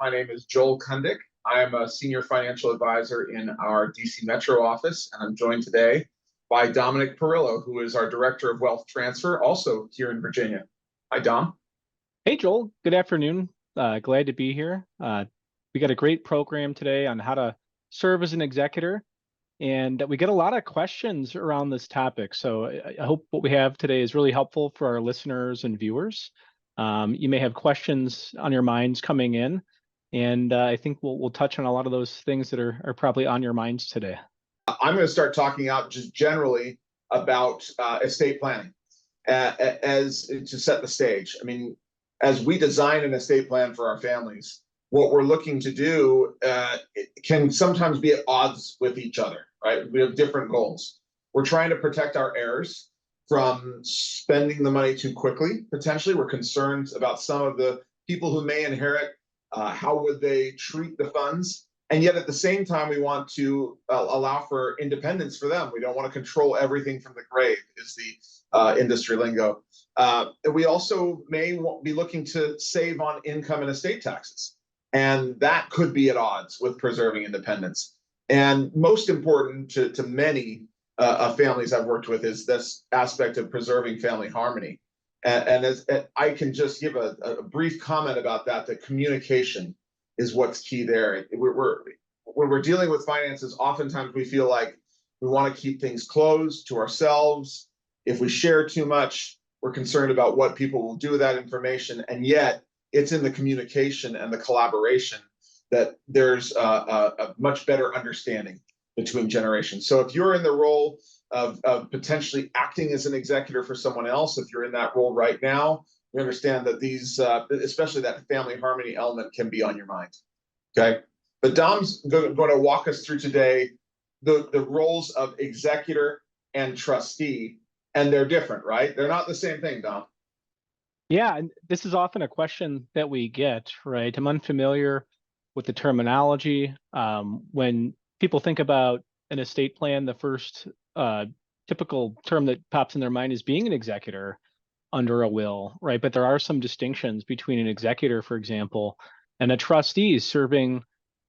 My name is Joel Cundick. I am a senior financial advisor in our DC Metro office, and I'm joined today by Dominic Parillo, who is our Director of Wealth Transfer, also here in Virginia. Hi, Dom. Hey, Joel. Good afternoon. Glad to be here. We got a great program today on how to serve as an executor, and we get a lot of questions around this topic. So I hope what we have today is really helpful for our listeners and viewers. You may have questions on your minds coming in, and I think we'll touch on a lot of those things that are probably on your minds today. I'm going to start talking out just generally about estate planning as to set the stage. I mean, as we design an estate plan for our families, what we're looking to do it can sometimes be at odds with each other, right? We have different goals. We're trying to protect our heirs from spending the money too quickly. Potentially, we're concerned about some of the people who may inherit. How would they treat the funds? And yet at the same time, we want to allow for independence for them. We don't want to control everything from the grave, is the industry lingo. We also may be looking to save on income and estate taxes. And that could be at odds with preserving independence. And most important to many families I've worked with is this aspect of preserving family harmony. And as I can just give a brief comment about that, the communication is what's key there. When we're dealing with finances, oftentimes we feel like we want to keep things closed to ourselves. If we share too much, we're concerned about what people will do with that information. And yet it's in the communication and the collaboration that there's a much better understanding between generations. So if you're in the role of potentially acting as an executor for someone else, if you're in that role right now, we understand that these, especially that family harmony element, can be on your mind. Okay, but Dom's going to walk us through today the roles of executor and trustee, and they're different, right? They're not the same thing, Dom. Yeah, and this is often a question that we get, right? I'm unfamiliar with the terminology. When people think about an estate plan, the first typical term that pops in their mind is being an executor under a will, right? But there are some distinctions between an executor, for example, and a trustee serving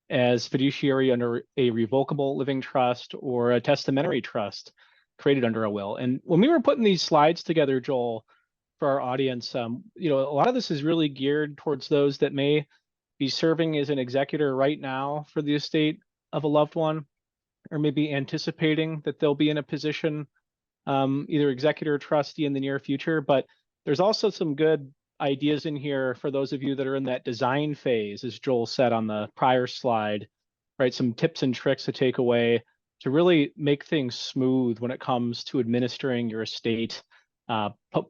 as fiduciary under a revocable living trust or a testamentary trust created under a will. And when we were putting these slides together, Joel, for our audience, a lot of this is really geared towards those that may be serving as an executor right now for the estate of a loved one, or maybe anticipating that they'll be in a position, either executor or trustee in the near future. But there's also some good ideas in here for those of you that are in that design phase, as Joel said on the prior slide, right? Some tips and tricks to take away to really make things smooth when it comes to administering your estate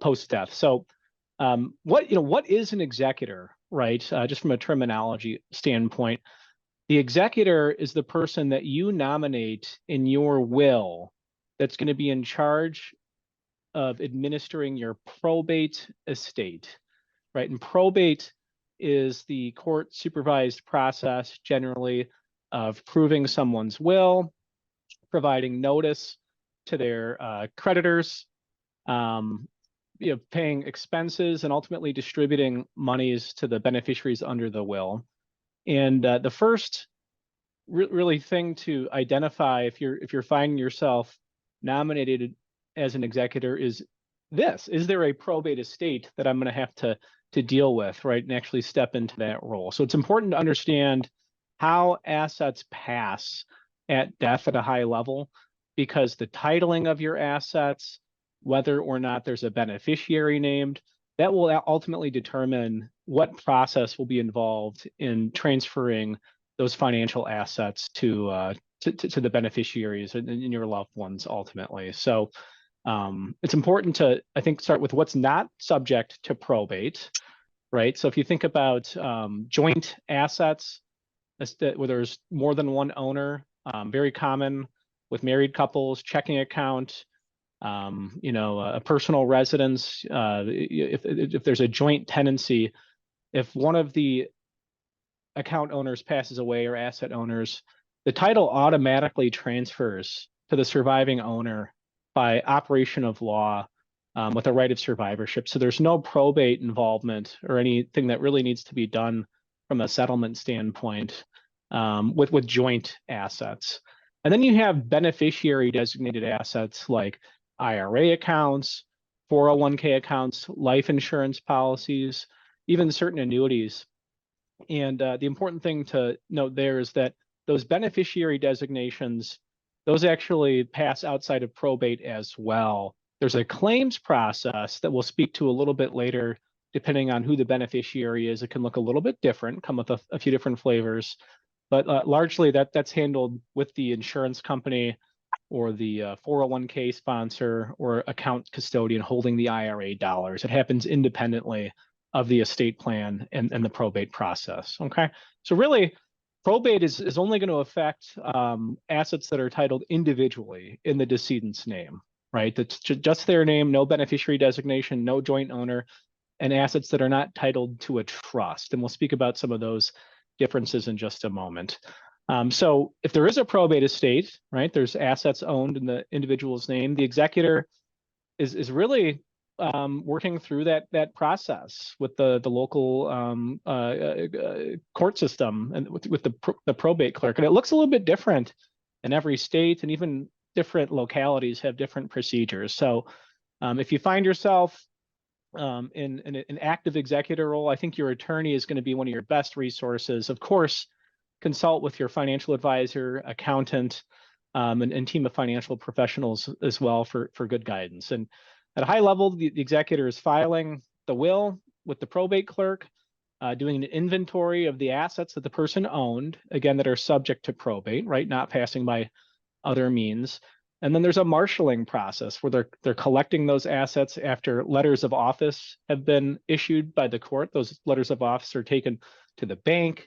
post-death. So what is an executor, right? Just from a terminology standpoint, the executor is the person that you nominate in your will that's going to be in charge of administering your probate estate, right? And probate is the court-supervised process generally of proving someone's will, providing notice to their creditors, paying expenses, and ultimately distributing monies to the beneficiaries under the will. And the first really thing to identify if you're finding yourself nominated as an executor is this: is there a probate estate that I'm going to have to deal with, right, and actually step into that role? So it's important to understand how assets pass at death at a high level, because the titling of your assets, whether or not there's a beneficiary named, that will ultimately determine what process will be involved in transferring those financial assets to the beneficiaries and your loved ones ultimately. So it's important to, I think, start with what's not subject to probate, right? So if you think about joint assets where there's more than one owner, very common with married couples, checking account, a personal residence, if there's a joint tenancy, if one of the account owners passes away or asset owners, the title automatically transfers to the surviving owner by operation of law with a right of survivorship. So there's no probate involvement or anything that really needs to be done from a settlement standpoint with joint assets. And then you have beneficiary designated assets like IRA accounts, 401k accounts, life insurance policies, even certain annuities. And the important thing to note there is that those beneficiary designations, those actually pass outside of probate as well. There's a claims process that we'll speak to a little bit later, depending on who the beneficiary is. It can look a little bit different, come with a few different flavors, but largely that's handled with the insurance company or the 401k sponsor or account custodian holding the IRA dollars. It happens independently of the estate plan and the probate process. Okay, so really, probate is only going to affect assets that are titled individually in the decedent's name, right? That's just their name, no beneficiary designation, no joint owner, and assets that are not titled to a trust. And we'll speak about some of those differences in just a moment. So if there is a probate estate, right, there's assets owned in the individual's name, the executor is really working through that process with the local court system and with the probate clerk. And it looks a little bit different in every state, and even different localities have different procedures. So if you find yourself in an active executor role, I think your attorney is going to be one of your best resources. Of course, consult with your financial advisor, accountant, and team of financial professionals as well for good guidance. And at a high level, the executor is filing the will with the probate clerk, doing an inventory of the assets that the person owned, again, that are subject to probate, right, not passing by other means. And then there's a marshaling process where they're collecting those assets after letters of office have been issued by the court. Those letters of office are taken to the bank,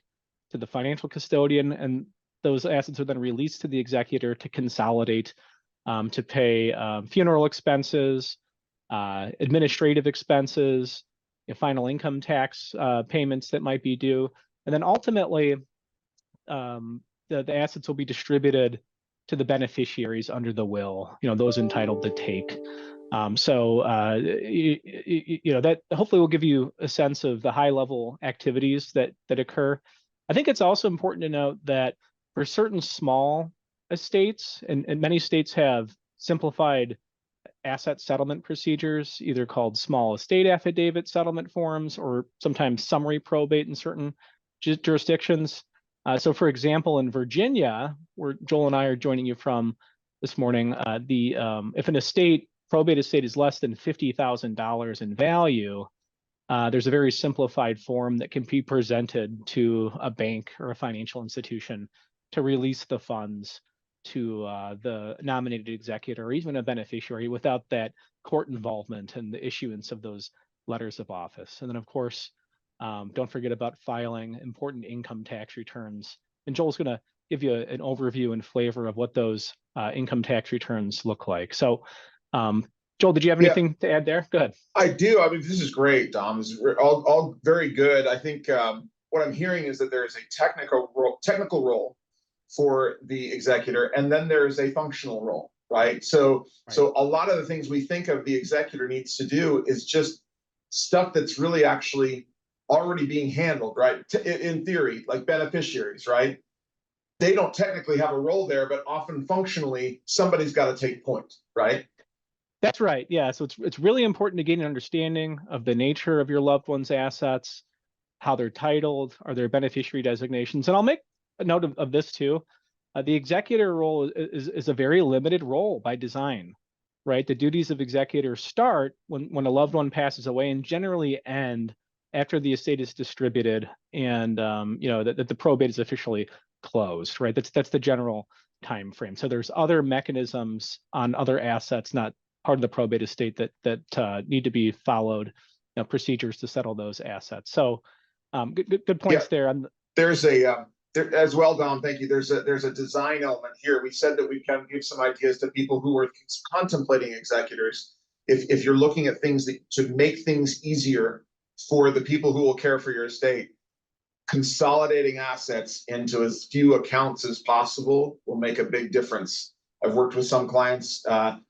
to the financial custodian, and those assets are then released to the executor to consolidate, to pay funeral expenses, administrative expenses, final income tax payments that might be due. And then ultimately, the assets will be distributed to the beneficiaries under the will, those entitled to take. That hopefully will give you a sense of the high level activities that occur. I think it's also important to note that for certain small estates, and many states have simplified asset settlement procedures, either called small estate affidavit settlement forms or sometimes summary probate in certain jurisdictions. So for example, in Virginia, where Joel and I are joining you from this morning, if an probate estate is less than $50,000 in value, there's a very simplified form that can be presented to a bank or a financial institution to release the funds to the nominated executor or even a beneficiary without that court involvement and the issuance of those letters of office. And then, of course, don't forget about filing important income tax returns. And Joel's going to give you an overview and flavor of what those income tax returns look like. So, Joel, did you have anything to add there? Go ahead. I do. I mean, this is great, Dom. This is all very good. I think what I'm hearing is that there is a technical role for the executor, and then there is a functional role, right? So a lot of the things we think of the executor needs to do is just stuff that's really actually already being handled, right? In theory, like beneficiaries, right? They don't technically have a role there, but often functionally, somebody's got to take point, right? That's right. Yeah. So it's really important to gain an understanding of the nature of your loved one's assets, how they're titled, are there beneficiary designations. And I'll make a note of this too. The executor role is a very limited role by design, right? The duties of executors start when a loved one passes away and generally end after the estate is distributed and that the probate is officially closed, right? That's the general time frame. So there's other mechanisms on other assets, not part of the probate estate, that need to be followed, procedures to settle those assets. So good points there. There's there as well, Dom. Thank you. There's a design element here. We said that we can give some ideas to people who are contemplating executors. If you're looking at things to make things easier for the people who will care for your estate, consolidating assets into as few accounts as possible will make a big difference. I've worked with some clients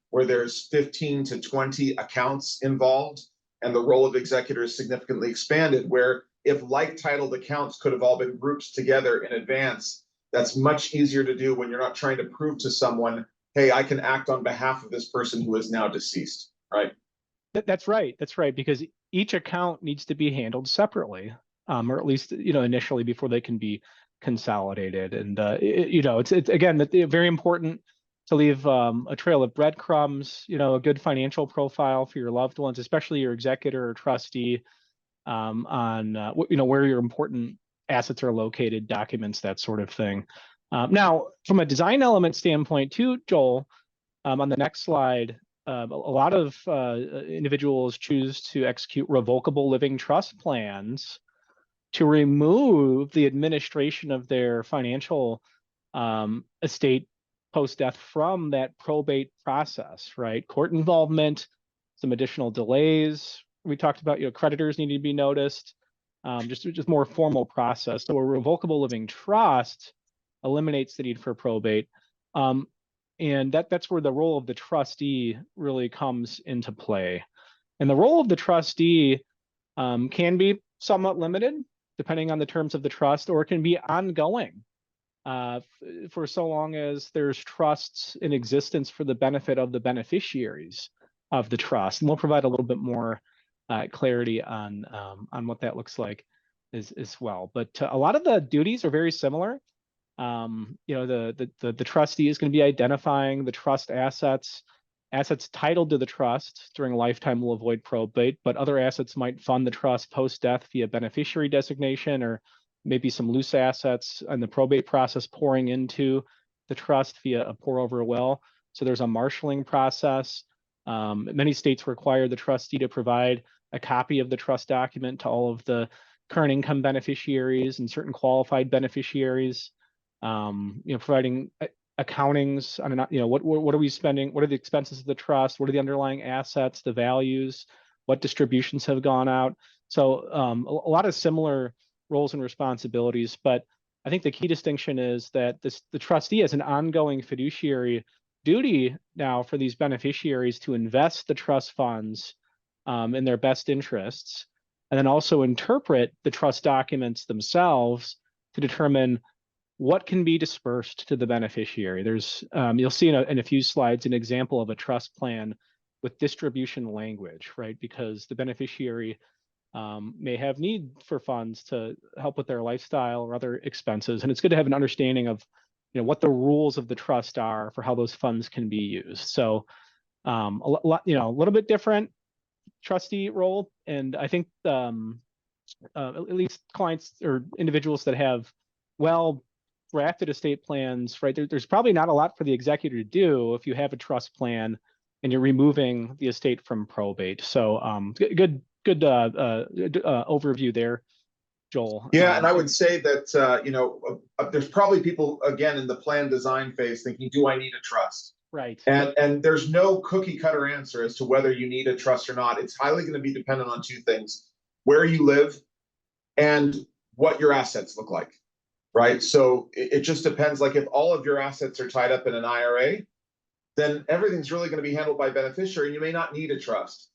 where there's 15 to 20 accounts involved, and the role of executor is significantly expanded, where if like-titled accounts could have all been grouped together in advance, that's much easier to do when you're not trying to prove to someone, hey, I can act on behalf of this person who is now deceased, right? That's right. That's right. Because each account needs to be handled separately, or at least, initially before they can be consolidated. And, it's again, very important to leave a trail of breadcrumbs, a good financial profile for your loved ones, especially your executor or trustee, on, where your important assets are located, documents, that sort of thing. Now, from a design element standpoint too, Joel, on the next slide, a lot of individuals choose to execute revocable living trust plans to remove the administration of their financial estate post-death from that probate process, right? Court involvement, some additional delays. We talked about, creditors need to be noticed, just more formal process. So a revocable living trust eliminates the need for probate. And that's where the role of the trustee really comes into play. And the role of the trustee can be somewhat limited, depending on the terms of the trust, or it can be ongoing for so long as there's trusts in existence for the benefit of the beneficiaries of the trust. And we'll provide a little bit more clarity on what that looks like as well. But a lot of the duties are very similar. The trustee is going to be identifying the trust assets titled to the trust during a lifetime will avoid probate, but other assets might fund the trust post-death via beneficiary designation, or maybe some loose assets in the probate process pouring into the trust via a pour over a will. So there's a marshaling process. Many states require the trustee to provide a copy of the trust document to all of the current income beneficiaries and certain qualified beneficiaries. Providing accountings on what are we spending, what are the expenses of the trust, what are the underlying assets, the values, what distributions have gone out. So a lot of similar roles and responsibilities, but I think the key distinction is that the trustee has an ongoing fiduciary duty now for these beneficiaries to invest the trust funds in their best interests, and then also interpret the trust documents themselves to determine what can be dispersed to the beneficiary. There's, you'll see in a few slides, an example of a trust plan with distribution language, right? Because the beneficiary may have need for funds to help with their lifestyle or other expenses. And it's good to have an understanding of, what the rules of the trust are for how those funds can be used. So a little bit different trustee role. And I think at least clients or individuals that have drafted estate plans, right? There's probably not a lot for the executor to do if you have a trust plan and you're removing the estate from probate. So good overview there, Joel. Yeah, and I would say that there's probably people again in the plan design phase thinking, do I need a trust? Right. And there's no cookie cutter answer as to whether you need a trust or not. It's highly going to be dependent on two things: where you live and what your assets look like. Right. So it just depends. Like if all of your assets are tied up in an IRA, then everything's really going to be handled by beneficiary, and you may not need a trust.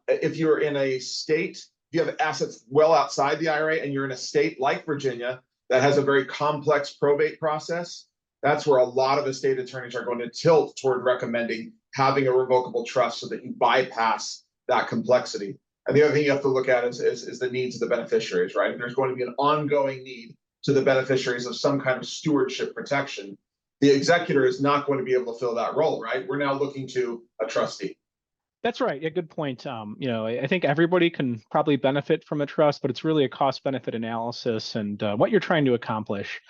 If you're in a state, if you have assets well outside the IRA and you're in a state like Virginia that has a very complex probate process, that's where a lot of estate attorneys are going to tilt toward recommending having a revocable trust so that you bypass that complexity. And the other thing you have to look at is the needs of the beneficiaries, right? And there's going to be an ongoing need to the beneficiaries of some kind of stewardship protection. The executor is not going to be able to fill that role, right? We're now looking to a trustee. That's right. Yeah, good point. I think everybody can probably benefit from a trust, but it's really a cost-benefit analysis and what you're trying to accomplish.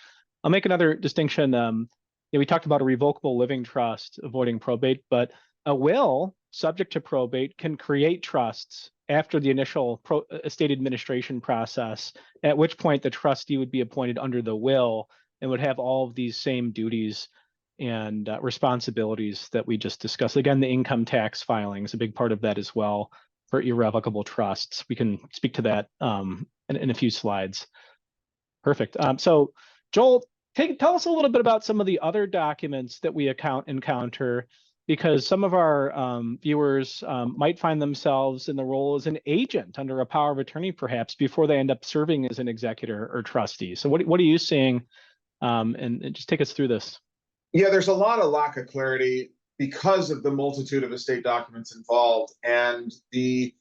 I'll make another distinction. We talked about a revocable living trust avoiding probate, but a will subject to probate can create trusts after the initial estate administration process, at which point the trustee would be appointed under the will and would have all of these same duties and responsibilities that we just discussed. Again, the income tax filing is a big part of that as well for irrevocable trusts. We can speak to that in a few slides. Perfect. So Joel, tell us a little bit about some of the other documents that we encounter because some of our viewers might find themselves in the role as an agent under a power of attorney, perhaps before they end up serving as an executor or trustee. So what are you seeing? And just take us through this. Yeah, there's a lot of lack of clarity because of the multitude of estate documents involved and the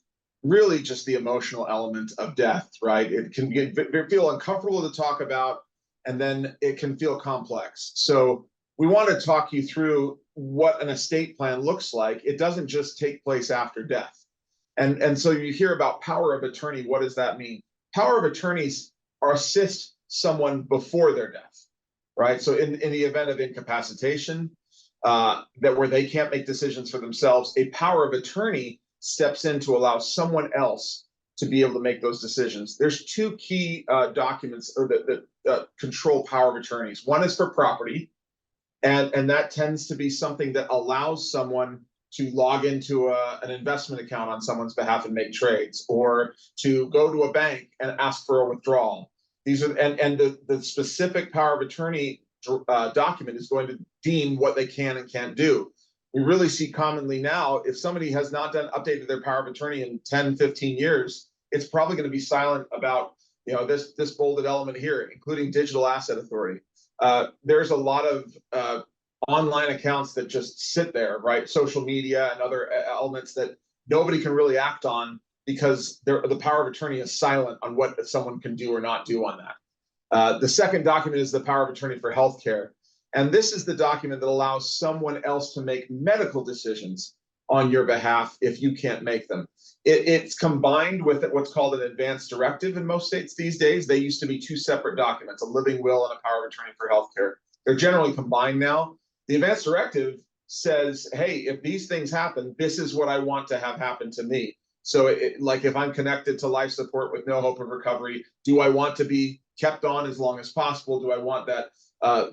really just the emotional element of death, right? It can feel uncomfortable to talk about, and then it can feel complex. So we want to talk you through what an estate plan looks like. It doesn't just take place after death. And so you hear about power of attorney. What does that mean? Power of attorneys are assist someone before their death, right? So in the event of incapacitation, that where they can't make decisions for themselves, a power of attorney steps in to allow someone else to be able to make those decisions. There's two key documents or that control power of attorneys. One is for property, and that tends to be something that allows someone to log into an investment account on someone's behalf and make trades, or to go to a bank and ask for a withdrawal. These are and the specific power of attorney document is going to deem what they can and can't do. We really see commonly now, if somebody has not updated their power of attorney in 10, 15 years, it's probably going to be silent about, this bolded element here, including digital asset authority. There's a lot of online accounts that just sit there, right? Social media and other elements that nobody can really act on because the power of attorney is silent on what someone can do or not do on that. The second document is the power of attorney for healthcare. And this is the document that allows someone else to make medical decisions on your behalf if you can't make them. It's combined with what's called an advance directive in most states these days. They used to be two separate documents, a living will and a power of attorney for healthcare. They're generally combined now. The advance directive says, hey, if these things happen, this is what I want to have happen to me. So like if I'm connected to life support with no hope of recovery, do I want to be kept on as long as possible? Do I want that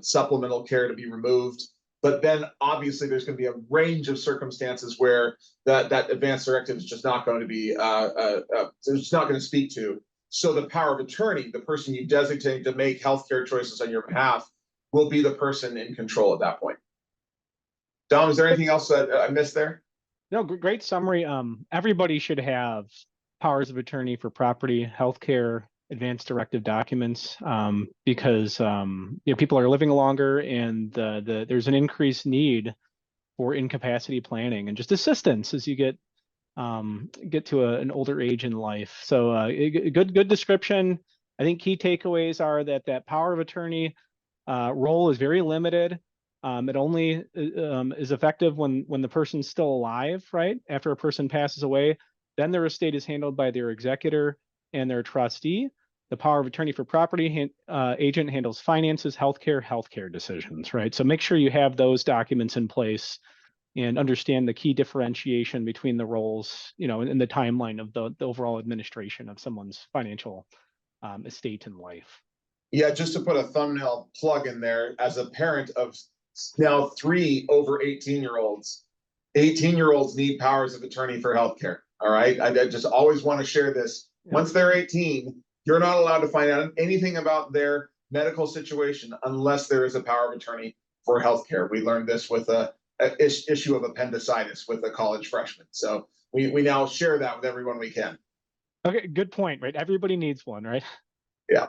supplemental care to be removed? But then obviously there's going to be a range of circumstances where that advance directive is just not going to be, it's just not going to speak to. So the power of attorney, the person you designate to make healthcare choices on your behalf, will be the person in control at that point. Dom, is there anything else that I missed there? No, great summary. Everybody should have powers of attorney for property, healthcare, advanced directive documents, because people are living longer, and there's an increased need for incapacity planning and just assistance as you get to an older age in life. So good description. I think key takeaways are that power of attorney role is very limited. It only is effective when the person's still alive, right? After a person passes away, then their estate is handled by their executor and their trustee. The power of attorney for property agent handles finances, healthcare decisions, right? So make sure you have those documents in place and understand the key differentiation between the roles, in the timeline of the overall administration of someone's financial estate and life. Yeah, just to put a thumbnail plug in there, as a parent of now 3 over 18-year-olds, 18-year-olds need powers of attorney for healthcare. All right. I just always want to share this. Yeah. Once they're 18, you're not allowed to find out anything about their medical situation unless there is a power of attorney for healthcare. We learned this with a issue of appendicitis with a college freshman. So we now share that with everyone we can. Okay, good point, right? Everybody needs one, right? Yeah.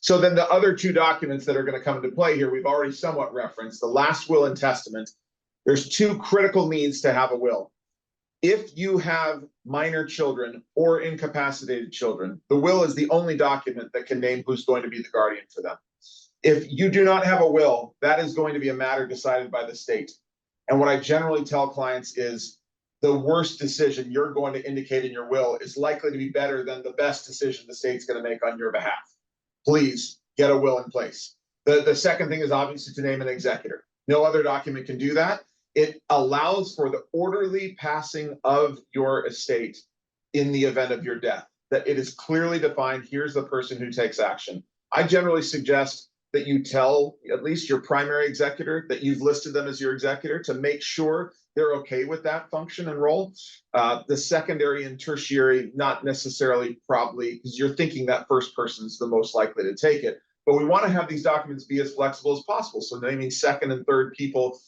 So then the other 2 documents that are going to come into play here, we've already somewhat referenced the last will and testament. There's 2 critical needs to have a will. If you have minor children or incapacitated children, the will is the only document that can name who's going to be the guardian for them. If you do not have a will, that is going to be a matter decided by the state. And what I generally tell clients is the worst decision you're going to indicate in your will is likely to be better than the best decision the state's going to make on your behalf. Please get a will in place. The second thing is obviously to name an executor. No other document can do that. It allows for the orderly passing of your estate in the event of your death, that it is clearly defined. Here's the person who takes action. I generally suggest that you tell at least your primary executor that you've listed them as your executor to make sure they're okay with that function and role. The secondary and tertiary, not necessarily, probably, because you're thinking that first person's the most likely to take it. But we want to have these documents be as flexible as possible. So naming second and third people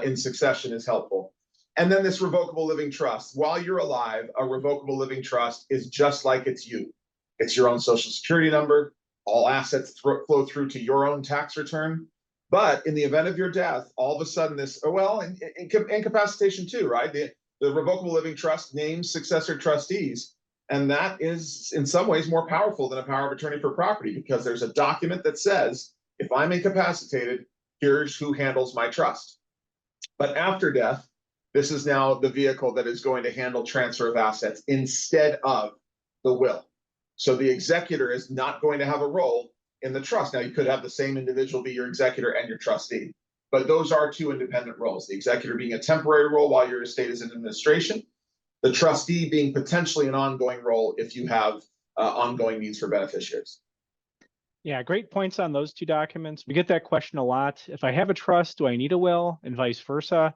in succession is helpful. And then this revocable living trust. While you're alive, a revocable living trust is just like it's you. It's your own social security number. All assets flow through to your own tax return. But in the event of your death, all of a sudden incapacitation too, right? The revocable living trust names successor trustees. And that is in some ways more powerful than a power of attorney for property, because there's a document that says, if I'm incapacitated, here's who handles my trust. But after death, this is now the vehicle that is going to handle transfer of assets instead of the will. So the executor is not going to have a role in the trust. Now, you could have the same individual be your executor and your trustee, but those are two independent roles. The executor being a temporary role while your estate is in administration, the trustee being potentially an ongoing role if you have ongoing needs for beneficiaries. Yeah, great points on those two documents. We get that question a lot. If I have a trust, do I need a will, and vice versa?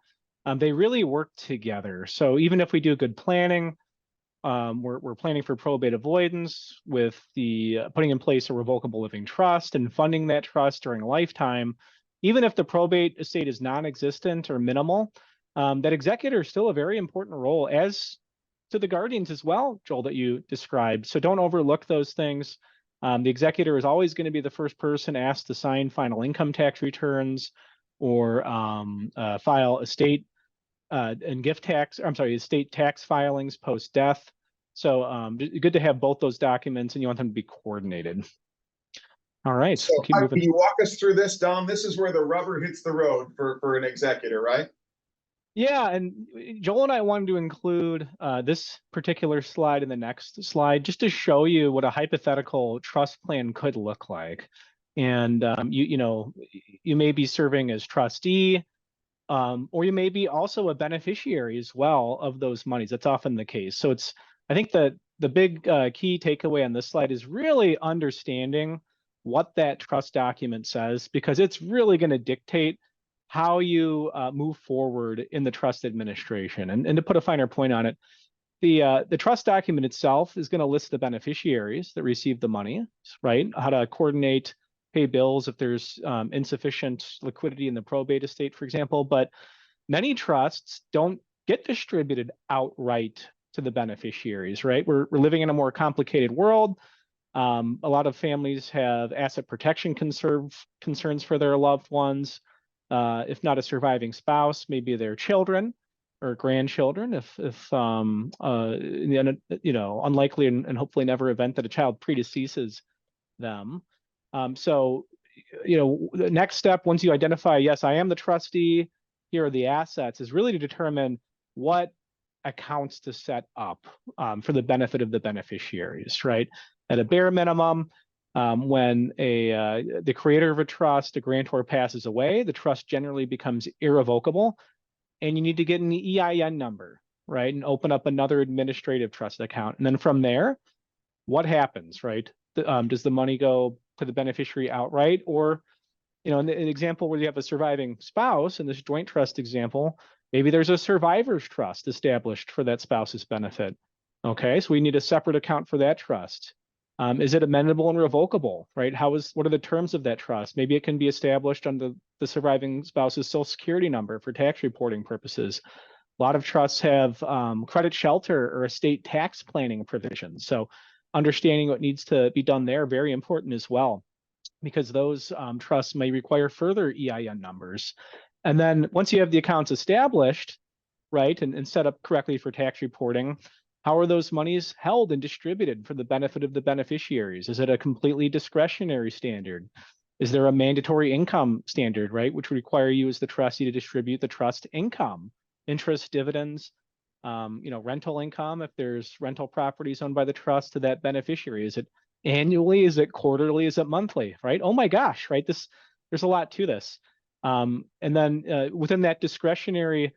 They really work together. So even if we do good planning, we're planning for probate avoidance with the putting in place a revocable living trust and funding that trust during a lifetime. Even if the probate estate is non-existent or minimal, that executor is still a very important role, as to the guardians as well, Joel, that you described. So don't overlook those things. The executor is always going to be the first person asked to sign final income tax returns or file estate and gift tax, estate tax filings post-death. So good to have both those documents, and you want them to be coordinated. All right. So keep moving. Can you walk us through this, Dom? This is where the rubber hits the road for an executor, right? Yeah, and Joel and I wanted to include this particular slide in the next slide just to show you what a hypothetical trust plan could look like. And you may be serving as trustee, or you may be also a beneficiary as well of those monies. That's often the case. So I think the big key takeaway on this slide is really understanding what that trust document says, because it's really going to dictate how you move forward in the trust administration. And to put a finer point on it, the trust document itself is going to list the beneficiaries that receive the money, right? How to coordinate, pay bills if there's insufficient liquidity in the probate estate, for example. But many trusts don't get distributed outright to the beneficiaries, right? We're living in a more complicated world. A lot of families have asset protection concerns for their loved ones. If not a surviving spouse, maybe their children or grandchildren, if unlikely and hopefully never event that a child predeceases them. So the next step, once you identify, yes, I am the trustee, here are the assets, is really to determine what accounts to set up for the benefit of the beneficiaries, right? At a bare minimum, when the creator of a trust, a grantor, passes away, the trust generally becomes irrevocable, and you need to get an EIN number, right, and open up another administrative trust account. And then from there, what happens, right? Does the money go to the beneficiary outright, or in an example where you have a surviving spouse, in this joint trust example, maybe there's a survivor's trust established for that spouse's benefit. Okay, so we need a separate account for that trust. Is it amendable and revocable, right? What are the terms of that trust? Maybe it can be established under the surviving spouse's social security number for tax reporting purposes. A lot of trusts have credit shelter or estate tax planning provisions. So understanding what needs to be done there, very important as well, because those trusts may require further EIN numbers. And then once you have the accounts established, right, and set up correctly for tax reporting, how are those monies held and distributed for the benefit of the beneficiaries? Is it a completely discretionary standard? Is there a mandatory income standard, right, which would require you as the trustee to distribute the trust income, interest, dividends, rental income, if there's rental properties owned by the trust, to that beneficiary? Is it annually? Is it quarterly? Is it monthly, right? Oh my gosh, right? There's a lot to this. And then within that discretionary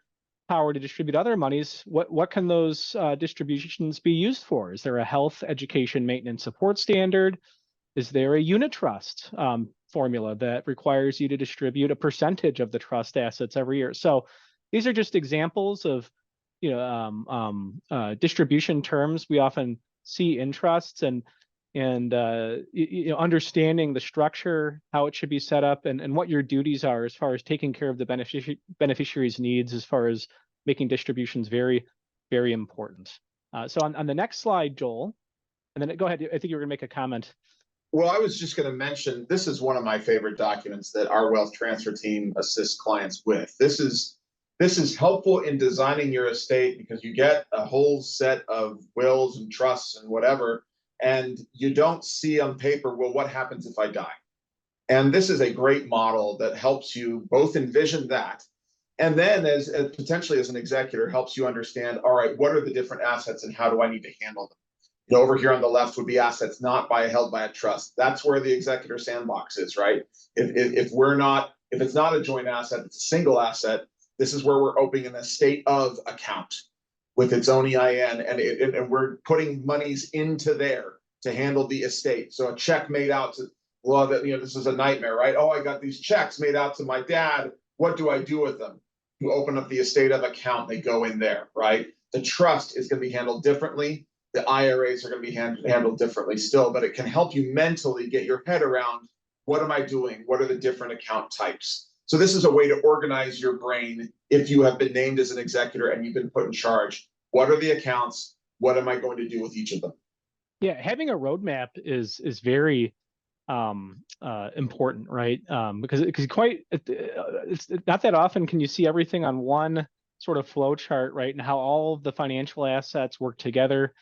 power to distribute other monies, what can those distributions be used for? Is there a health, education, maintenance, support standard? Is there a unit trust formula that requires you to distribute a percentage of the trust assets every year? So these are just examples of distribution terms we often see in trusts. And and understanding the structure, how it should be set up, and what your duties are as far as taking care of the beneficiary's needs, as far as making distributions, very, very important. So on the next slide, Joel, and then go ahead. I think you were going to make a comment. Well, I was just going to mention, this is one of my favorite documents that our wealth transfer team assists clients with. This is helpful in designing your estate because you get a whole set of wills and trusts and whatever, and you don't see on paper, well, what happens if I die? And this is a great model that helps you both envision that, and then as potentially as an executor, helps you understand, all right, what are the different assets and how do I need to handle them? Over here on the left would be assets not held by a trust. That's where the executor sandbox is, right? If it's not a joint asset, it's a single asset. This is where we're opening an estate of account with its own EIN, and we're putting monies into there to handle the estate. So a check made out to, well, this is a nightmare, right? Oh, I got these checks made out to my dad. What do I do with them? You open up the estate of account, they go in there, right? The trust is going to be handled differently. The IRAs are going to be handled differently still, but it can help you mentally get your head around, what am I doing? What are the different account types? So this is a way to organize your brain if you have been named as an executor and you've been put in charge. What are the accounts? What am I going to do with each of them? Yeah, having a roadmap is very important, right? Because it's not that often can you see everything on one sort of flow chart, right? And how all of the financial assets work together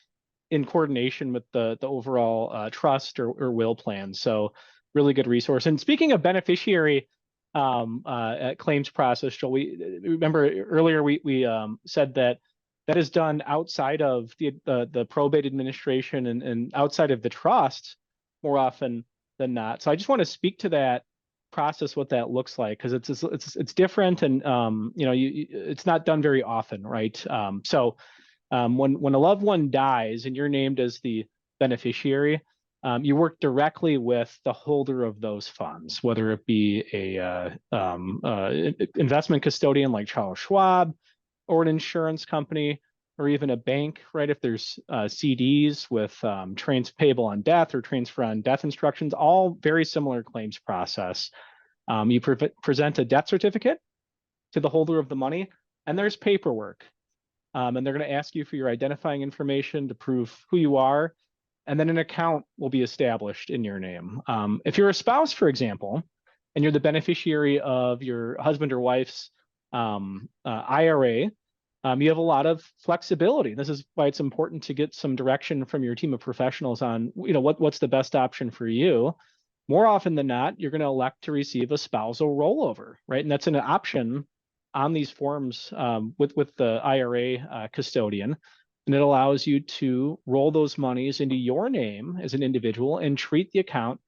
in coordination with the overall trust or will plan. So really good resource. And speaking of beneficiary claims process, Joel, we remember earlier we said that is done outside of the probate administration and outside of the trust more often than not. So I just want to speak to that process, what that looks like, because it's different, and it's not done very often, right? When a loved one dies and you're named as the beneficiary, you work directly with the holder of those funds, whether it be a investment custodian like Charles Schwab, or an insurance company, or even a bank, right? If there's CDs with payable on death or transfer on death instructions, all very similar claims process. You present a death certificate to the holder of the money, and there's paperwork. And they're going to ask you for your identifying information to prove who you are, and then an account will be established in your name. If you're a spouse, for example, and you're the beneficiary of your husband or wife's IRA, you have a lot of flexibility. This is why it's important to get some direction from your team of professionals on, what's the best option for you. More often than not, you're going to elect to receive a spousal rollover, right? And that's an option on these forms with the IRA custodian. And it allows you to roll those monies into your name as an individual and treat the account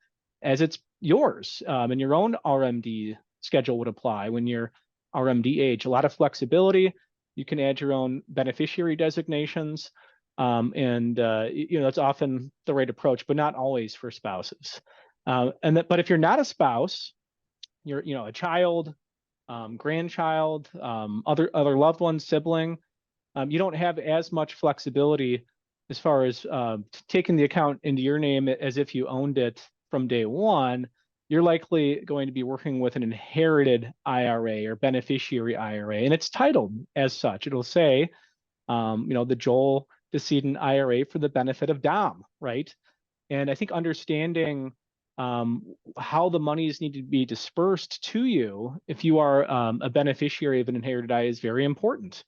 as it's yours. And your own RMD schedule would apply when you're RMD age. A lot of flexibility. You can add your own beneficiary designations. That's often the right approach, but not always for spouses. But if you're not a spouse, you're a child, grandchild, other loved one, sibling, you don't have as much flexibility as far as taking the account into your name as if you owned it from day one. You're likely going to be working with an inherited IRA or beneficiary IRA, and it's titled as such. It'll say, the Joel decedent IRA for the benefit of Dom, right? And I think understanding how the monies need to be dispersed to you if you are a beneficiary of an inherited IRA is very important.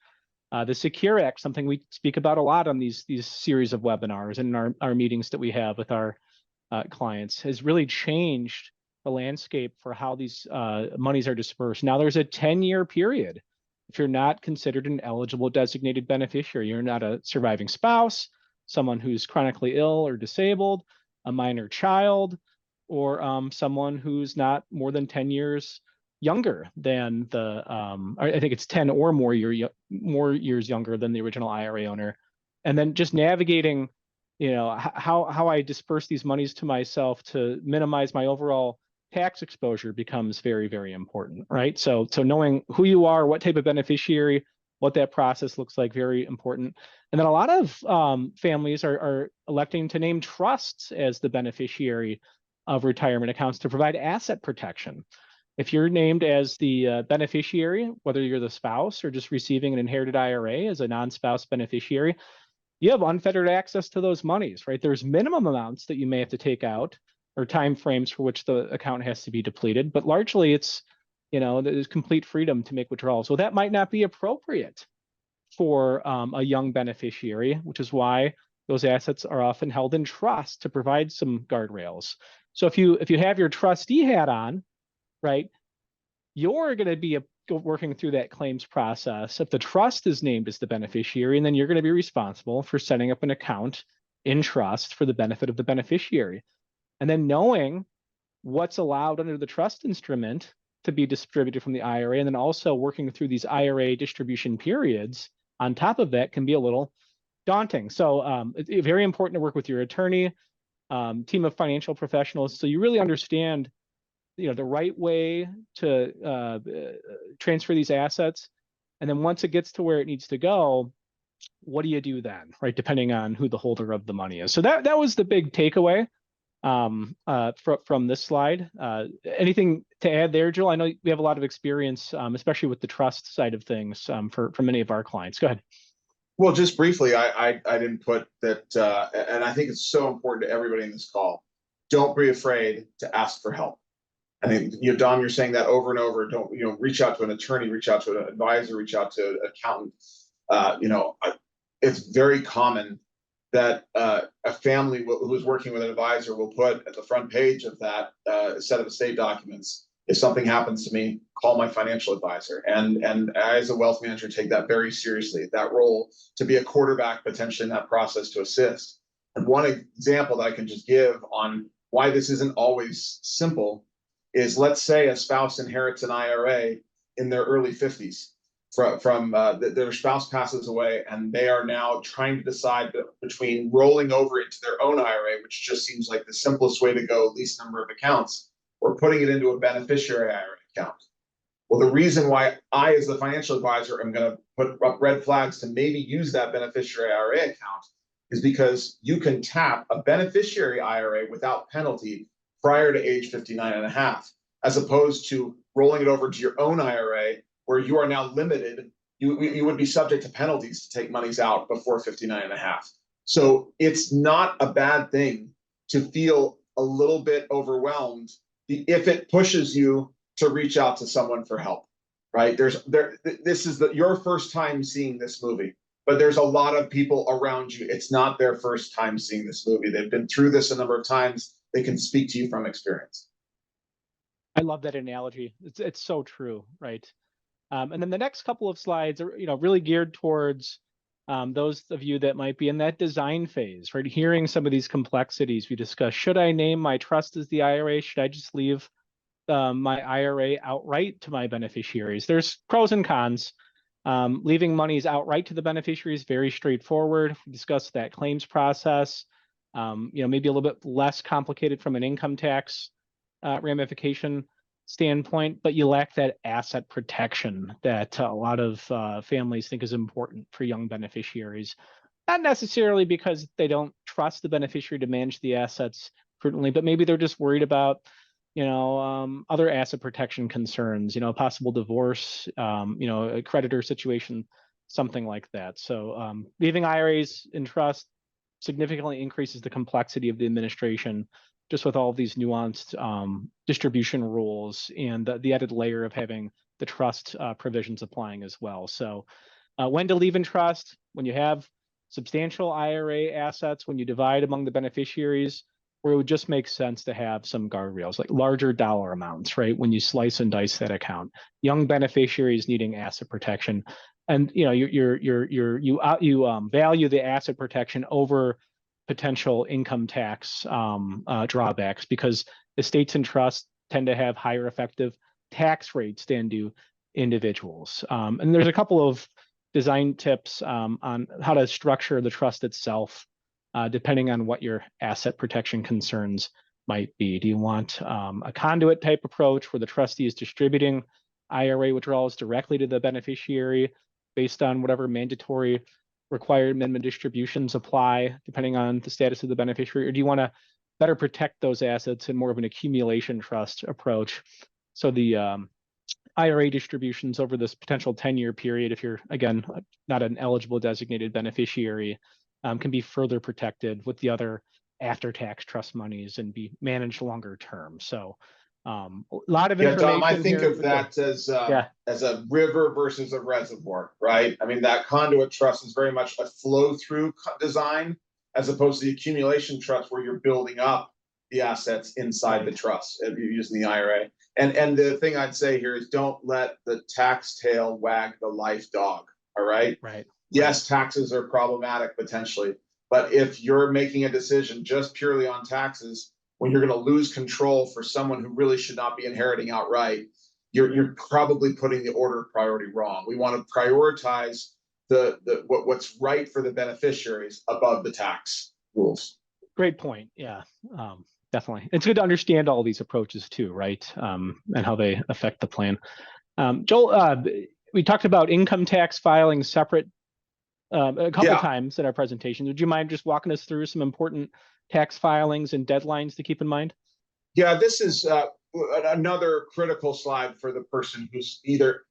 The Secure Act, something we speak about a lot on these series of webinars and in our meetings that we have with our clients, has really changed the landscape for how these monies are dispersed. Now there's a 10-year period. If you're not considered an eligible designated beneficiary, you're not a surviving spouse, someone who's chronically ill or disabled, a minor child, or someone who's not more than 10 years younger than I think it's 10 or more years younger than the original IRA owner. And then just navigating, how I disperse these monies to myself to minimize my overall tax exposure becomes very, very important, right? So knowing who you are, what type of beneficiary what that process looks like, very important. And then a lot of families are electing to name trusts as the beneficiary of retirement accounts to provide asset protection. If you're named as the beneficiary, whether you're the spouse or just receiving an inherited IRA as a non-spouse beneficiary, you have unfettered access to those monies, right? There's minimum amounts that you may have to take out or time frames for which the account has to be depleted, but largely it's, there's complete freedom to make withdrawals. So that might not be appropriate for a young beneficiary, which is why those assets are often held in trust to provide some guardrails. So if you have your trustee hat on, right, you're going to be working through that claims process. If the trust is named as the beneficiary, and then you're going to be responsible for setting up an account in trust for the benefit of the beneficiary. And then knowing what's allowed under the trust instrument to be distributed from the IRA, and then also working through these IRA distribution periods on top of that can be a little daunting. So it's very important to work with your attorney, team of financial professionals, so you really understand the right way to transfer these assets. And then once it gets to where it needs to go, what do you do then, right? Depending on who the holder of the money is. So that was the big takeaway from this slide. Anything to add there, Joel? I know we have a lot of experience, especially with the trust side of things for many of our clients. Go ahead. Well, just briefly, I didn't put that, and I think it's so important to everybody in this call. Don't be afraid to ask for help. I think, Dom, you're saying that over and over. Don't, reach out to an attorney, reach out to an advisor, reach out to an accountant. It's very common that a family who's working with an advisor will put at the front page of that set of estate documents, if something happens to me, call my financial advisor. And I, as a wealth manager, take that very seriously, that role to be a quarterback potentially in that process to assist. And one example that I can just give on why this isn't always simple is, let's say a spouse inherits an IRA in their early 50s from their spouse passes away, and they are now trying to decide between rolling over into their own IRA, which just seems like the simplest way to go, least number of accounts, or putting it into a beneficiary IRA account. Well, the reason why I, as the financial advisor, am going to put up red flags to maybe use that beneficiary IRA account is because you can tap a beneficiary IRA without penalty prior to age 59 and a half, as opposed to rolling it over to your own IRA, where you are now limited. You would be subject to penalties to take monies out before 59 and a half. So it's not a bad thing to feel a little bit overwhelmed if it pushes you to reach out to someone for help, right? This is your first time seeing this movie, but there's a lot of people around you. It's not their first time seeing this movie. They've been through this a number of times. They can speak to you from experience. I love that analogy. It's so true, right? And then the next couple of slides are, really geared towards those of you that might be in that design phase, right? Hearing some of these complexities we discussed. Should I name my trust as the IRA? Should I just leave my IRA outright to my beneficiaries? There's pros and cons. Leaving monies outright to the beneficiaries, very straightforward. We discussed that claims process. Maybe a little bit less complicated from an income tax ramification standpoint, but you lack that asset protection that a lot of families think is important for young beneficiaries. Not necessarily because they don't trust the beneficiary to manage the assets prudently, but maybe they're just worried about, other asset protection concerns, possible divorce, a creditor situation, something like that. So leaving IRAs in trust significantly increases the complexity of the administration, just with all of these nuanced distribution rules and the added layer of having the trust provisions applying as well. So when to leave in trust, when you have substantial IRA assets, when you divide among the beneficiaries, where it would just make sense to have some guardrails, like larger dollar amounts, right? When you slice and dice that account, young beneficiaries needing asset protection, and you value the asset protection over potential income tax drawbacks, because estates and trusts tend to have higher effective tax rates than do individuals. And there's a couple of design tips on how to structure the trust itself, depending on what your asset protection concerns might be. Do you want a conduit type approach where the trustee is distributing IRA withdrawals directly to the beneficiary? based on whatever mandatory required minimum distributions apply, depending on the status of the beneficiary? Or do you want to better protect those assets in more of an accumulation trust approach? So the IRA distributions over this potential 10-year period, if you're, again, not an eligible designated beneficiary, can be further protected with the other after-tax trust monies and be managed longer term. So a lot of Yeah, information Dom, I think here. of that Yeah, as a river versus a reservoir, right? I mean, that conduit trust is very much a flow-through design, as opposed to the accumulation trust where you're building up the assets inside the trust if you're using the IRA. And the thing I'd say here is don't let the tax tail wag the life dog. All right. right. Yes, taxes are problematic potentially, but if you're making a decision just purely on taxes, when you're going to lose control for someone who really should not be inheriting outright, you're probably putting the order of priority wrong. We want to prioritize what's right for the beneficiaries above the tax rules. Great point. Yeah, definitely. It's good to understand all these approaches too, right? And how they affect the plan. Joel, we talked about income tax filing separate a couple times in our presentation. Would you mind just walking us through some important tax filings and deadlines to keep in mind? Yeah, this is another critical slide for the person who's either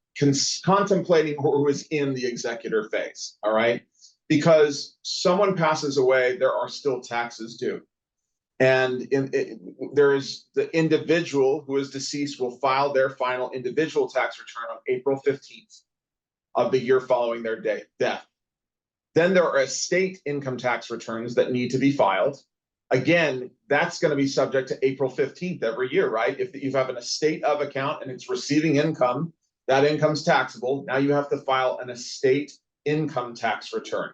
contemplating or who is in the executor phase. All right. Because someone passes away, there are still taxes due. And there is the individual who is deceased will file their final individual tax return on April 15th of the year following their death. Then there are estate income tax returns that need to be filed. Again, that's going to be subject to April 15th every year, right? If you have an estate of account and it's receiving income, that income's taxable. Now you have to file an estate income tax return.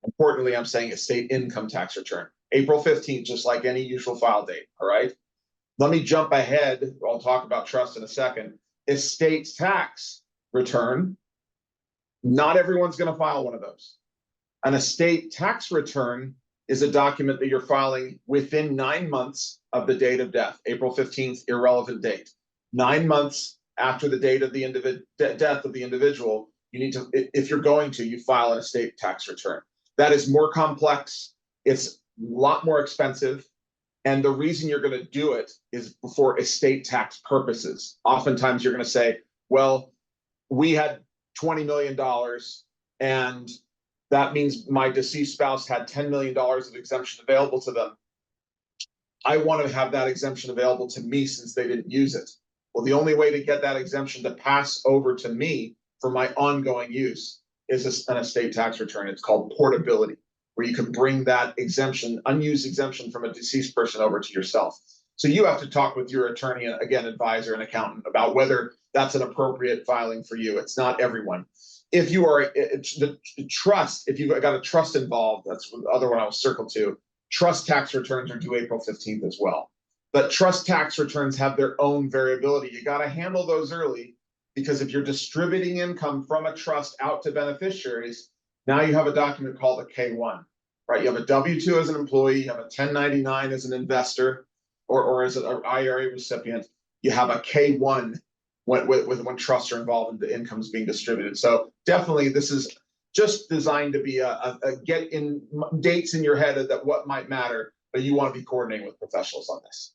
Importantly, I'm saying estate income tax return. April 15th, just like any usual file date, all right? Let me jump ahead. I'll talk about trust in a second. Estate tax return. Not everyone's going to file one of those. An estate tax return is a document that you're filing within 9 months of the date of death. April 15th, irrelevant date. 9 months after the date of the death of the individual, you need to, if you're going to, you file an estate tax return. That is more complex. It's a lot more expensive. And the reason you're going to do it is for estate tax purposes. Oftentimes you're going to say, well, we had $20 million and that means my deceased spouse had $10 million of exemption available to them. I want to have that exemption available to me since they didn't use it. Well, the only way to get that exemption to pass over to me for my ongoing use is an estate tax return. It's called portability, where you can bring that exemption, unused exemption from a deceased person over to yourself. So you have to talk with your attorney, and again, advisor and accountant about whether that's an appropriate filing for you. It's not everyone. If you are the trust, if you've got a trust involved, that's the other one I was circled to. Trust tax returns are due April 15th as well. But trust tax returns have their own variability. You got to handle those early, because if you're distributing income from a trust out to beneficiaries, now you have a document called a K-1, right? You have a W-2 as an employee, you have a 1099 as an investor, or as an IRA recipient. You have a K-1 when trusts are involved and the income's being distributed. So definitely this is just designed to be a get in dates in your head that what might matter, but you want to be coordinating with professionals on this.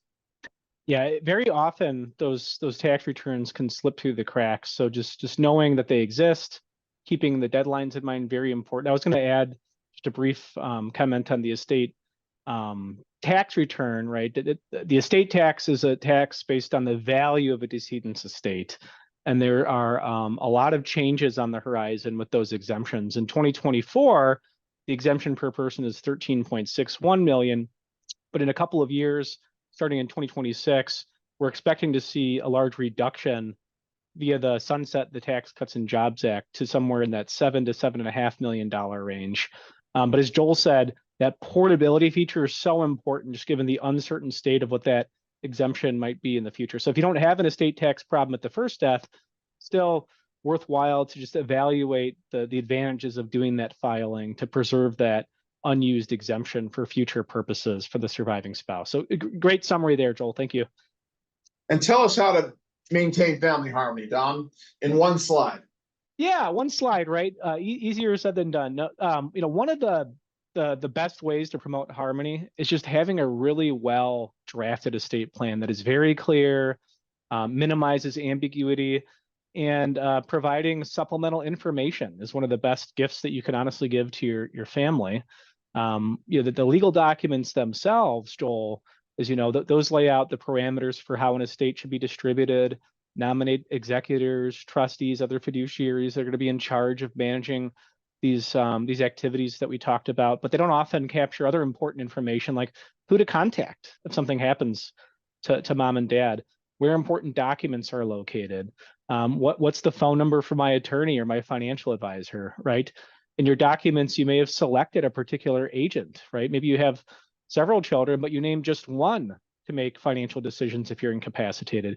Yeah, very often those tax returns can slip through the cracks. So just knowing that they exist, keeping the deadlines in mind, very important. I was going to add just a brief comment on the estate tax return, right? The estate tax is a tax based on the value of a decedent's estate. And there are a lot of changes on the horizon with those exemptions. In 2024, the exemption per person is 13.61 million, but in a couple of years, starting in 2026, we're expecting to see a large reduction via the sunset the Tax Cuts and Jobs Act to somewhere in that $7 to $7.5 million range. But as Joel said, that portability feature is so important, just given the uncertain state of what that exemption might be in the future. So if you don't have an estate tax problem at the first death, still worthwhile to just evaluate the advantages of doing that filing to preserve that unused exemption for future purposes for the surviving spouse. So great summary there, Joel. Thank you. And tell us how to maintain family harmony, Dom, in one slide. Yeah, one slide, right? Easier said than done. No, one of the best ways to promote harmony is just having a really well drafted estate plan that is very clear, minimizes ambiguity, and providing supplemental information is one of the best gifts that you can honestly give to your family. The legal documents themselves, Joel, is those lay out the parameters for how an estate should be distributed, nominate executors, trustees, other fiduciaries that are going to be in charge of managing these activities that we talked about, but they don't often capture other important information like who to contact if something happens to mom and dad, where important documents are located, what's the phone number for my attorney or my financial advisor, right? In your documents, you may have selected a particular agent, right? Maybe you have several children, but you name just one to make financial decisions if you're incapacitated.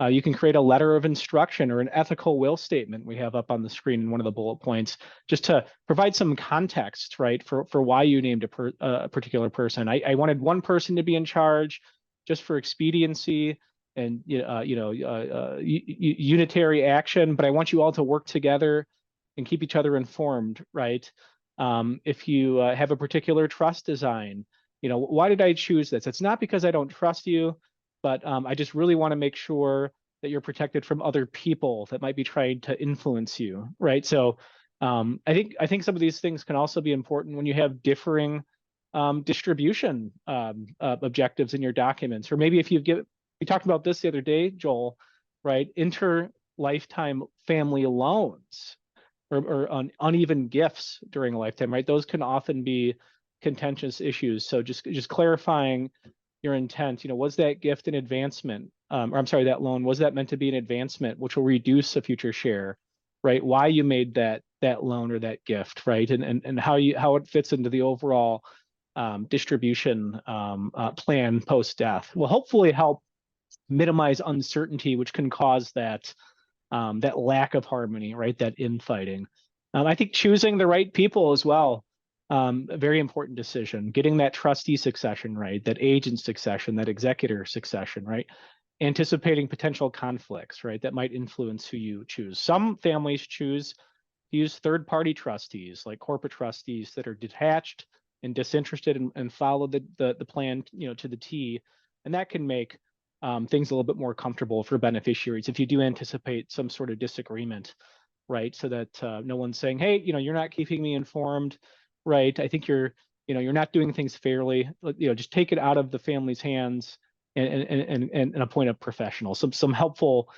You can create a letter of instruction or an ethical will statement we have up on the screen in one of the bullet points, just to provide some context, right, for why you named a particular person. I wanted one person to be in charge just for expediency and unitary action, but I want you all to work together and keep each other informed, right? If you have a particular trust design, why did I choose this? It's not because I don't trust you, but I just really want to make sure that you're protected from other people that might be trying to influence you, right? So I think some of these things can also be important when you have differing distribution objectives in your documents, or maybe if we talked about this the other day, Joel, right? Inter-lifetime family loans or uneven gifts during a lifetime, right? Those can often be contentious issues. So just clarifying your intent, was that gift an advancement? Or I'm sorry, that loan, was that meant to be an advancement, which will reduce a future share, right? Why you made that loan or that gift, right? And how it fits into the overall distribution plan post-death will hopefully help minimize uncertainty, which can cause that lack of harmony, right? That infighting. I think choosing the right people as well, a very important decision. Getting that trustee succession right, that agent succession, that executor succession right. Anticipating potential conflicts, right, that might influence who you choose. Some families choose to use third-party trustees, like corporate trustees that are detached and disinterested and follow the plan, to the T, and that can make things a little bit more comfortable for beneficiaries if you do anticipate some sort of disagreement, right? So that no one's saying, hey, you're not keeping me informed, right? I think you're not doing things fairly. Just take it out of the family's hands and appoint a professional. Some helpful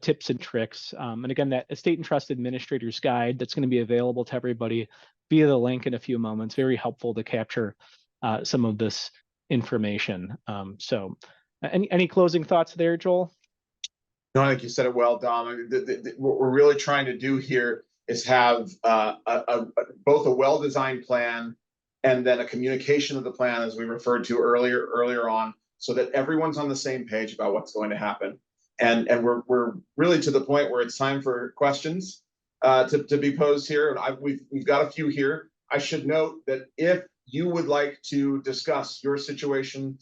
tips and tricks. And again, that estate and trust administrator's guide that's going to be available to everybody via the link in a few moments. Very helpful to capture some of this information. So any closing thoughts there, Joel? No, I think you said it well, Dom. What we're really trying to do here is have both a well-designed plan and then a communication of the plan, as we referred to earlier on, so that everyone's on the same page about what's going to happen. And we're really to the point where it's time for questions to be posed here. And we've got a few here. I should note that if you would like to discuss your situation,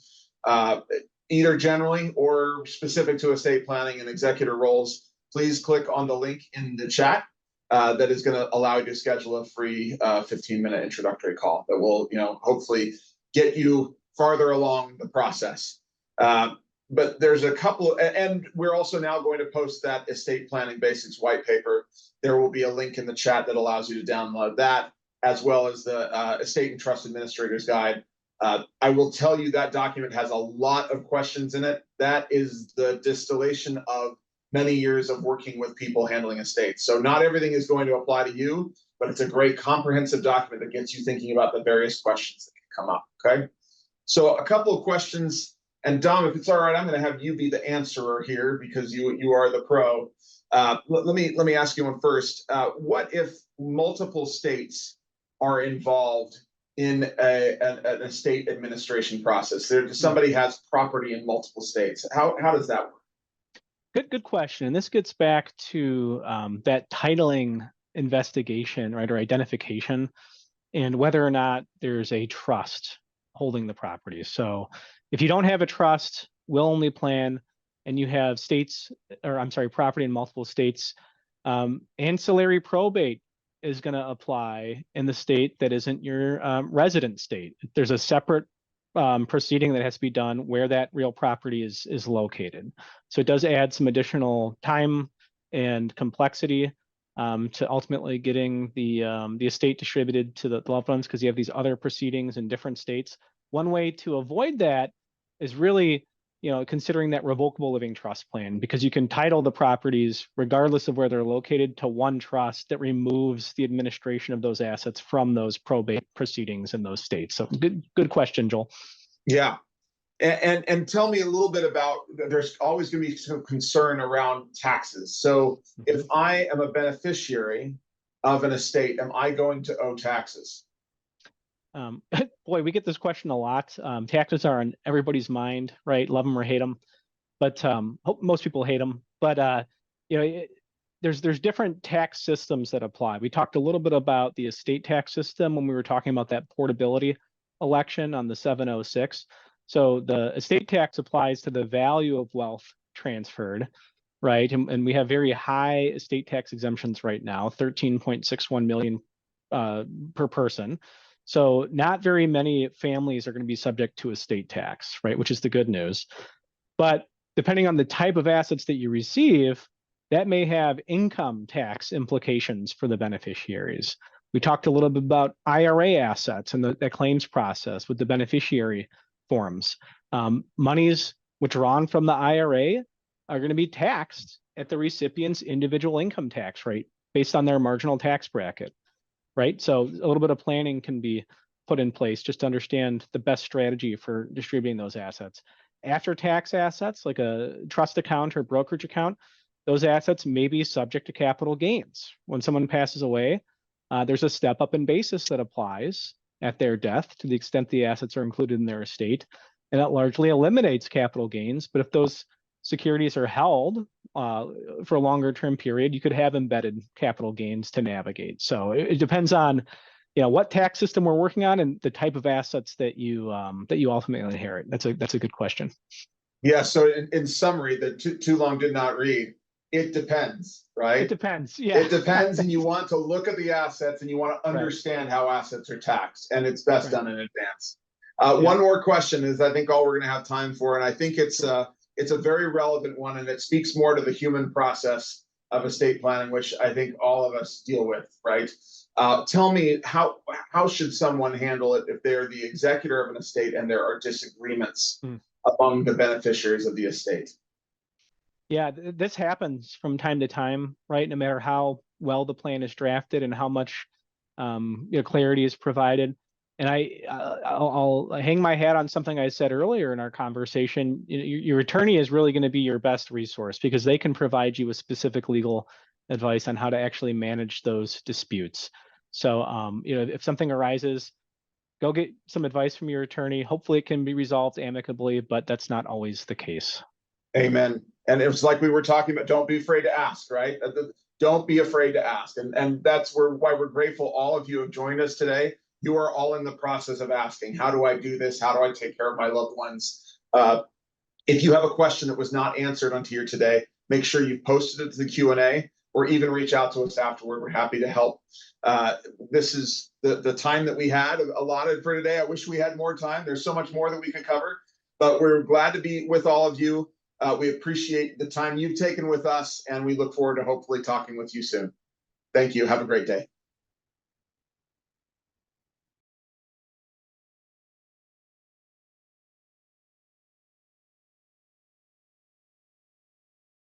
either generally or specific to estate planning and executor roles, please click on the link in the chat that is going to allow you to schedule a free 15-minute introductory call that will, hopefully get you farther along the process. But there's a couple, and we're also now going to post that estate planning basics white paper. There will be a link in the chat that allows you to download that, as well as the estate and trust administrator's guide. I will tell you that document has a lot of questions in it. That is the distillation of many years of working with people handling estates. So not everything is going to apply to you, but it's a great comprehensive document that gets you thinking about the various questions that can come up, okay? So a couple of questions, and Dom, if it's all right, I'm gonna have you be the answerer here because you are the pro. Let me ask you one first. What if multiple states are involved in an estate administration process? Somebody has property in multiple states. How does that work? Good question. And this gets back to that titling investigation, right, or identification, and whether or not there's a trust holding the property. So if you don't have a trust, will-only plan, and you have property in multiple states, Ancillary probate is going to apply in the state that isn't your resident state. There's a separate proceeding that has to be done where that real property is located. So it does add some additional time and complexity to ultimately getting the estate distributed to the loved ones, because you have these other proceedings in different states. One way to avoid that is really, considering that revocable living trust plan, because you can title the properties regardless of where they're located to one trust that removes the administration of those assets from those probate proceedings in those states. So good question, Joel. Yeah. And tell me a little bit about, there's always going to be some concern around taxes. So if I am a beneficiary of an estate, am I going to owe taxes? Boy, we get this question a lot. Taxes are on everybody's mind, right? Love them or hate them, but hope most people hate them. But there's different tax systems that apply. We talked a little bit about the estate tax system when we were talking about that portability election on the 706. So the estate tax applies to the value of wealth transferred, right? And we have very high estate tax exemptions right now, 13.61 million per person. So not very many families are going to be subject to estate tax, right? Which is the good news. But depending on the type of assets that you receive, that may have income tax implications for the beneficiaries. We talked a little bit about IRA assets and the claims process with the beneficiary forms. Monies withdrawn from the IRA are going to be taxed at the recipient's individual income tax rate based on their marginal tax bracket, right? So a little bit of planning can be put in place just to understand the best strategy for distributing those assets. After tax assets, like a trust account or brokerage account, those assets may be subject to capital gains. When someone passes away, there's a step up in basis that applies at their death to the extent the assets are included in their estate, and it largely eliminates capital gains. But if those securities are held for a longer term period, you could have embedded capital gains to navigate. So it depends on what tax system we're working on and the type of assets that you ultimately inherit. That's a good question. Yeah. So in summary, the too long did not read. It depends, right? It depends. Yeah. It depends, and you want to look at the assets and you want to understand how assets are taxed, and it's best done in advance. One more question is, I think, all we're going to have time for, and I think it's a very relevant one, and it speaks more to the human process of estate planning, which I think all of us deal with, right? Tell me, how should someone handle it if they're the executor of an estate and there are disagreements among the beneficiaries of the estate? Yeah, this happens from time to time, right? No matter how well the plan is drafted and how much clarity is provided. And I'll hang my hat on something I said earlier in our conversation. Your attorney is really going to be your best resource because they can provide you with specific legal advice on how to actually manage those disputes. So, if something arises, go get some advice from your attorney. Hopefully it can be resolved amicably, but that's not always the case. Amen. And it's like we were talking about, don't be afraid to ask, right? Don't be afraid to ask. And that's why we're grateful all of you have joined us today. You are all in the process of asking, how do I do this? How do I take care of my loved ones? If you have a question that was not answered on here today, make sure you posted it to the Q&A or even reach out to us afterward. We're happy to help. This is the time that we had allotted for today. I wish we had more time. There's so much more that we could cover, but we're glad to be with all of you. We appreciate the time you've taken with us, and we look forward to hopefully talking with you soon. Thank you. Have a great day.